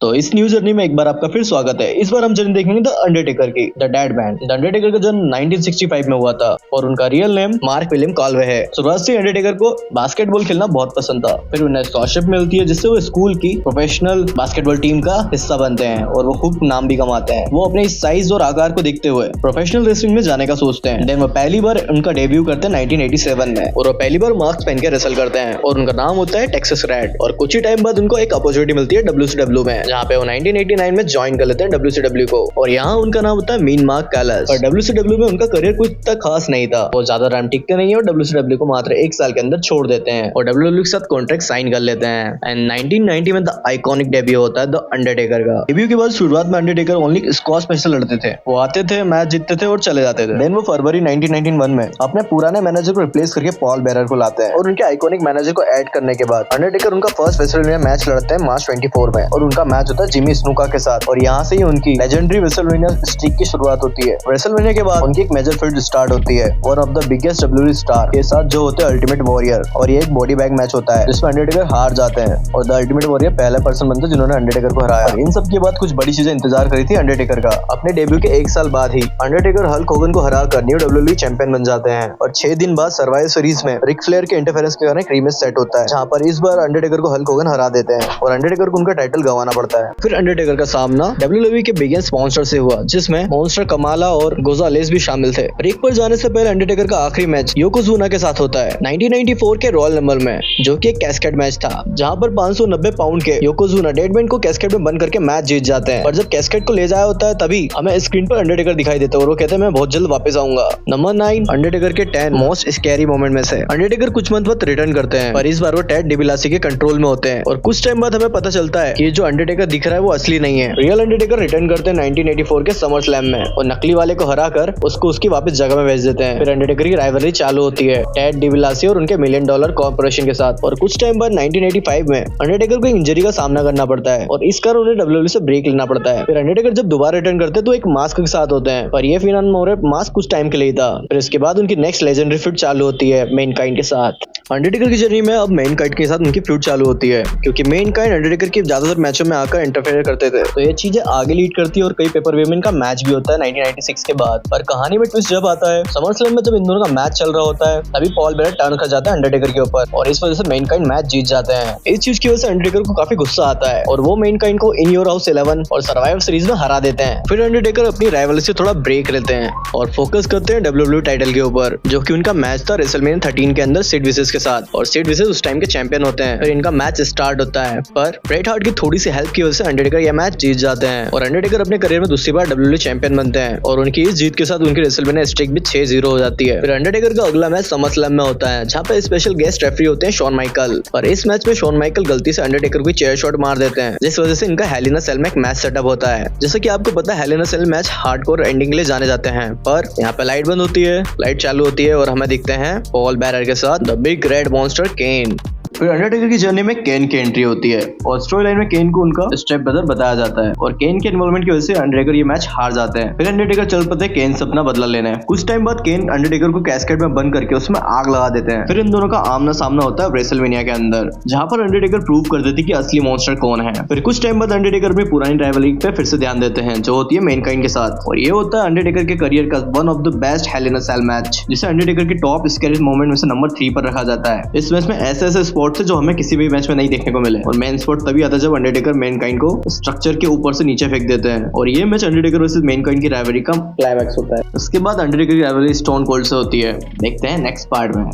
तो इस new journey में एक बार आपका फिर स्वागत है। इस बार हम जर्नी देखेंगे द अंडरटेकर की, the dead man. The Undertaker का जन्म 1965 में हुआ था और उनका रियल नेम मार्क विलियम कॉलवे है। शुरुआत से अंडरटेकर को बास्केटबॉल खेलना बहुत पसंद था। फिर उन्हें स्कॉलरशिप मिलती है जिससे वो स्कूल की प्रोफेशनल बास्केटबॉल टीम का हिस्सा बनते हैं और वो खूब नाम भी कमाते हैं। वो अपने साइज और आकार को देखते हुए प्रोफेशनल रेसलिंग में जाने का सोचते हैं। देन वो पहली बार उनका डेब्यू करते हैं 1987 में और वो पहली बार मास्क पहन के रेसल करते हैं और उनका नाम होता है टेक्सास रेड। और कुछ ही टाइम बाद उनको एक अपॉर्चुनिटी मिलती है WCW में, जहाँ पे वो 1989 में ज्वाइन कर लेते हैं WCW को और यहाँ उनका नाम होता है मीन मार्क कैलस। और WCW में उनका करियर कुछ इतना खास नहीं था, वो ज्यादा टाइम टिकते नहीं है और WCW को मात्र 1 साल के अंदर छोड़ देते हैं और WWE के साथ कॉन्ट्रैक्ट साइन कर लेते हैं। एंड 1990 में द आइकॉनिक डेब्यू होता है द अंडरटेकर का। डेब्यू के बाद शुरुआत में अंडरटेकर ओनली स्क्वॉश मैच से लड़ते थे। वो आते थे, मैच जीतते थे और चले जाते थे। देन वो फरवरी 1991 में अपने पुराने मैनेजर को रिप्लेस करके पॉल बेरर को लाते हैं और उनके आइकॉनिक मैनेजर को ऐड करने के बाद अंडरटेकर उनका फर्स्ट रेसलमेनिया मैच लड़ते हैं मार्च 24 में और उनका मैच होता है जिमी स्नूका के साथ। और यहाँ से ही उनकी लेजेंडरी रेसलमेनिया स्ट्रीक की शुरुआत होती है। रेसलमेनिया के बाद उनकी एक मेजर फील्ड स्टार्ट होती है one of the biggest WWE star के साथ जो होते हैं अल्टीमेट वॉरियर। और ये एक बॉडी बैग मैच होता है जिसमें अंडरटेकर हार जाते हैं और द अल्टीमेट वॉरियर पहला पर्सन बनते हैं जिन्होंने अंडरटेकर को हराया। इन सब के बाद कुछ बड़ी चीजें इंतजार करी थी अंडरटेकर का। अपने डेब्यू के 1 साल बाद ही अंडरटेकर हल्क होगन को हरा कर न्यू WWE चैंपियन बन जाते हैं और 6 दिन बाद सर्वाइवर सीरीज में रिक फ्लेयर के इंटरफेरेंस के कारण एक रीमैच सेट होता है, जहाँ पर इस बार अंडरटेकर को हल्क होगन हरा देते हैं और अंडरटेकर को उनका टाइटल गंवाना पड़ता है। फिर अंडरटेकर का सामना WWE के बिगेस्ट स्पॉन्सर से हुआ जिसमें मॉन्स्टर कमाला और गोजालेस भी शामिल थे। रिक पर जाने से पहले अंडरटेकर का आखिरी मैच योकोजुना के साथ होता है 1994 के रॉयल नंबर में, जो कि एक कैस्केट मैच था, जहां पर 590 पाउंड के योकोजुना डेडमैन को कैस्केट में बंद करके मैच जीत जाते हैं। और जब कैस्केट को ले जाया होता है तभी हमें स्क्रीन पर अंडरटेकर दिखाई देते हैं और वो कहते हैं मैं बहुत जल्द वापस आऊंगा। नंबर 9 अंडरटेकर के 10 मोस्ट स्कैरी मोमेंट में से। अंडरटेकर कुछ मंथ बाद रिटर्न करते हैं पर इस बार वो टेड डिबिलासी के कंट्रोल में होते हैं और कुछ टाइम बाद हमें पता चलता है कि जो अंडरटेकर दिख रहा है वो असली नहीं है। रियल अंडरटेकर रिटर्न करते हैं 1984 के समर स्लैम में और नकली वाले को हराकर उसको उसकी वापस जगह में भेज देते हैं। फिर अंडरटेकर की राइवलरी चालू होती है टेड डिबिलासी और उनके $1 मिलियन कॉर्पोरेशन के साथ। और कुछ टाइम बाद 1985 में अंडरटेकर को इंजरी का सामना करना पड़ता है और इस कारण उन्हें WWE से ब्रेक लेना पड़ता है। फिर अंडरटेकर जब दोबारा रिटर्न करते हैं तो एक मास्क के साथ होते हैं, पर ये फिलहाल मास्क कुछ टाइम के लिए था। फिर इसके बाद उनकी नेक्स्ट लेजेंडरी फीड चालू होती है मैनकाइंड के साथ। अंडरटेकर की जर्नी में अब मैनकाइंड के साथ उनकी फ्यूड चालू होती है क्योंकि मैनकाइंड अंडरटेकर के ज्यादातर मैचों में आकर इंटरफेयर करते थे, तो ये चीजें आगे लीड करती है और कई पेपर व्यू में इनका मैच भी होता है 1996 के बाद। पर कहानी में ट्विस्ट जब आता है समर स्लैम में, जब इन दोनों का मैच चल रहा होता है तभी पॉल बेरर टर्न कर जाता है अंडरटेकर के ऊपर और इस वजह से मैनकाइंड मैच जीत जाते हैं। इस चीज की वजह से अंडरटेकर को काफी गुस्सा आता है और वो मैनकाइंड को इन योर हाउस 11 और सर्वाइवर सीरीज में हरा देते हैं। फिर अंडरटेकर अपनी राइवल से थोड़ा ब्रेक लेते हैं और फोकस करते हैं WWE टाइटल के ऊपर, जो कि उनका मैच था रेसलमेनिया 13 के अंदर सिड विसेस के साथ और सिड विसेस उस टाइम के चैंपियन होते हैं। फिर इनका मैच स्टार्ट होता है पर ब्रेट हार्ट की थोड़ी सी हेल्प की वजह से अंडरटेकर यह मैच जीत जाते हैं और अंडरटेकर अपने करियर में दूसरी बार WWE चैंपियन बनते हैं और उनकी इस जीत के साथ उनकी रेसलमेनिया स्ट्रीक भी 6-0 हो जाती है। फिर अंडरटेकर का अगला मैच समर स्लैम में होता है जहाँ पे स्पेशल गेस्ट रेफरी होते हैं शॉन माइकल। और इस मैच में शॉन माइकल गलती से अंडरटेकर को चेयर शॉट मार देते हैं जिस वजह से इनका हेल इन अ सेल में एक मैच सेटअप होता है। जैसे कि आपको पता है hello in a cell match hardcore ending के लिए जाने जाते हैं, पर यहाँ पे लाइट बंद होती है, लाइट चालू होती है और हमें दिखते हैं पॉल बेरर के साथ द बिग रेड मॉन्स्टर केन। फिर अंडरटेकर की जर्नी में केन की एंट्री होती है और स्टोरी लाइन में केन को उनका स्टेप ब्रदर बताया जाता है और केन के इन्वॉल्वमेंट की वजह से अंडरटेकर ये मैच हार जाते हैं। फिर अंडरटेकर चल पड़ते हैं केन से अपना बदला लेने। कुछ टाइम बाद केन अंडरटेकर को कैस्केट में बंद करके उसमें आग लगा देते हैं। फिर इन दोनों का आमना सामना होता है रेसलमेनिया के अंदर, जहाँ पर अंडरटेकर प्रूव कर देती है कि असली मॉन्स्टर कौन है। फिर कुछ टाइम बाद अंडरटेकर अपनी पुरानी राइवलरी पे फिर से ध्यान देते हैं जो होती है मैनकाइंड के साथ और ये होता है अंडरटेकर के करियर का one of the best hell in a cell match, जिसे अंडरटेकर की टॉप स्कैरी मोमेंट में से नंबर 3 पर रखा जाता है। इस मैच में ऐसे स्पॉट्स है जो हमें किसी भी मैच में नहीं देखने को मिले और मेन स्पॉट तभी आता है जब अंडरटेकर मैनकाइंड को स्ट्रक्चर के ऊपर से नीचे फेंक देते हैं और ये मैच अंडरटेकर वर्सेस मैनकाइंड की राइवलरी का क्लाइमैक्स होता है। उसके बाद अंडरटेकर की राइवलरी स्टोन कोल्ड से होती है। देखते हैं नेक्स्ट पार्ट में।